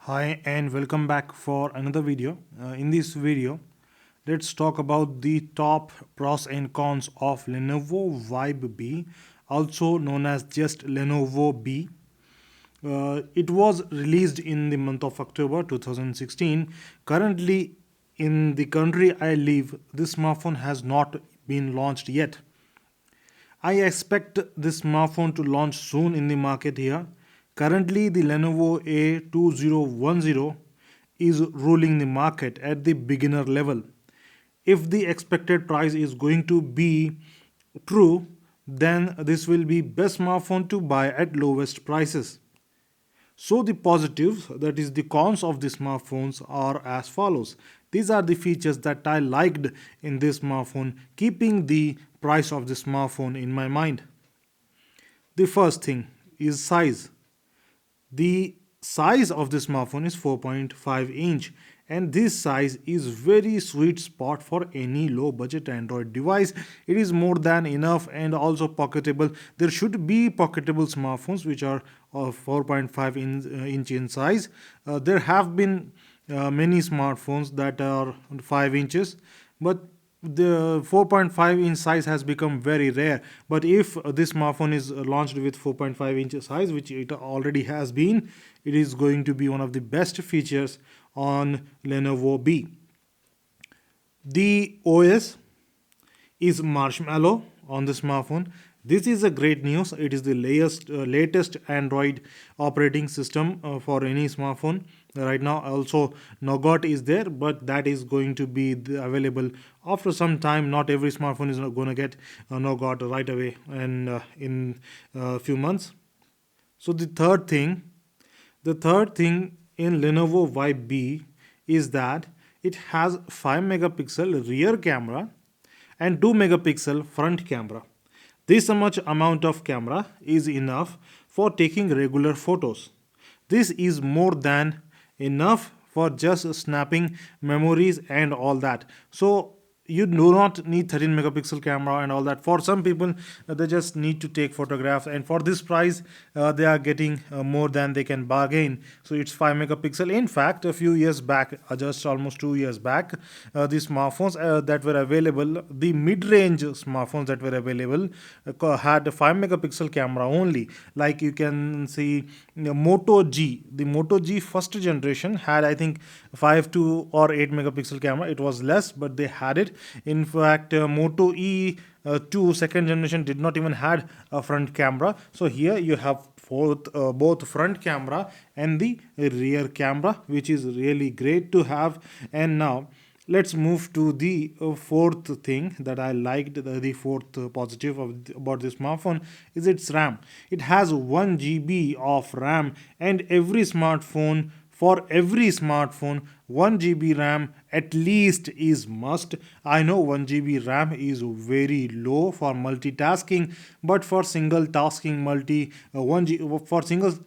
Hi and welcome back for another video. In this video, let's talk about the top pros and cons of Lenovo Vibe B, also known as just Lenovo B. It was released in the month of October 2016. Currently, in the country I live, this smartphone has not been launched yet. I expect this smartphone to launch soon in the market here. Currently, the Lenovo A2010 is ruling the market at the beginner level. If the expected price is going to be true, then this will be best smartphone to buy at lowest prices. So the positives, that is the cons of the smartphones, are as follows. These are the features that I liked in this smartphone, keeping the price of the smartphone in my mind. The first thing is size. The size of the smartphone is 4.5 inch, and this size is very sweet spot for any low budget Android device. It is more than enough and also pocketable. There should be pocketable smartphones which are 4.5 inch in size. There have been many smartphones that are 5 inches, but the 4.5 inch size has become very rare. But if this smartphone is launched with 4.5 inch size, which it already has been, it is going to be one of the best features on Lenovo B. The OS is Marshmallow on the smartphone. This is a great news. It is the latest Android operating system for any smartphone right now. Also, Nougat is there, but that is going to be available after some time. Not every smartphone is going to get Nougat right away and in a few months. So the third thing in Lenovo Vibe B is that it has 5 megapixel rear camera and 2 megapixel front camera. This much amount of camera is enough for taking regular photos. This is more than enough for just snapping memories and all that. So you do not need 13 megapixel camera and all that. For some people, they just need to take photographs, and for this price they are getting more than they can bargain. So it's 5 megapixel. In fact, a few years back, just almost 2 years back, the smartphones that were available, the mid-range smartphones that were available had a 5 megapixel camera only. Like you can see Moto G, the Moto G first generation had, I think, 5 to or 8 megapixel camera. It was less, but they had it. In fact, Moto E 2 second generation did not even had a front camera. So here you have both front camera and the rear camera, which is really great to have. And now let's move to the fourth thing that I liked. The fourth positive about this smartphone is its RAM. It has 1 GB of RAM, and every smartphone 1 GB RAM at least is must. I know 1 GB RAM is very low for multitasking, but for single tasking multi 1 G, for single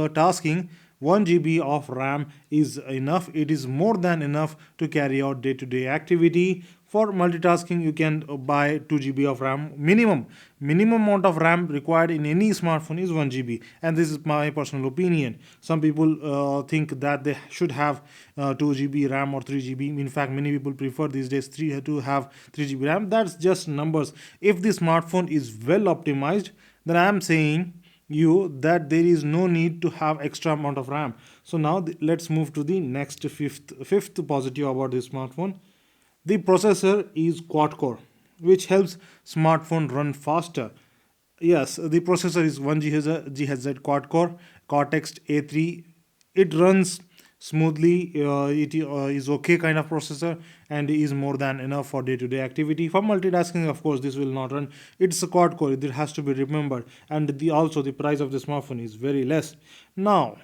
tasking 1 GB of RAM is enough. It is more than enough to carry out day to day activity. For multitasking, you can buy 2 GB of RAM minimum. Minimum amount of RAM required in any smartphone is 1 GB, and this is my personal opinion. Some people think that they should have 2 GB RAM or 3 GB. In fact, many people prefer these days to have 3 GB RAM. That's just numbers. If the smartphone is well optimized, then I am saying you that there is no need to have extra amount of RAM. So now let's move to the next fifth positive about this smartphone. The processor is quad core, which helps smartphone run faster. Yes, the processor is 1 GHz quad core Cortex A3. It runs smoothly. It is okay kind of processor and is more than enough for day-to-day activity. For multitasking, of course, this will not run. It's a quad core. It has to be remembered, and the price of the smartphone is very less. Now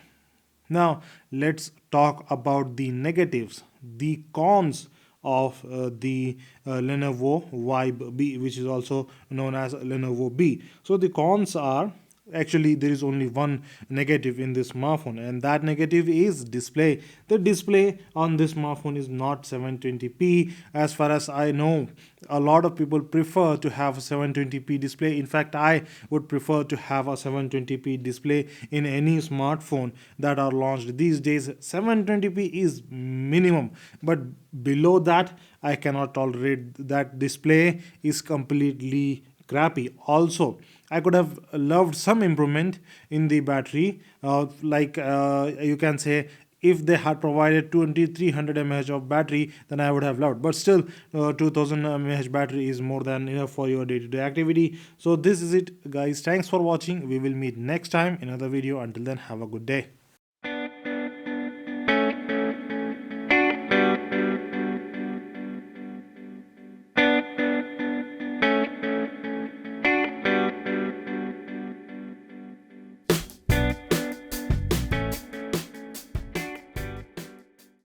let's talk about the negatives, the cons of the Lenovo Vibe B, which is also known as Lenovo B. So the cons are actually there is only one negative in this smartphone, and that negative is display. The display on this smartphone is not 720p. As far as I know, a lot of people prefer to have a 720p display. In fact, I would prefer to have a 720p display in any smartphone that are launched these days. 720p is minimum, but below that I cannot tolerate. That display is completely crappy. Also, I could have loved some improvement in the battery, you can say, if they had provided 2300 mAh of battery, then I would have loved. But still, 2000 mAh battery is more than enough for your day-to-day activity. So this is it, guys. Thanks for watching. We will meet next time in another video. Until then, have a good day.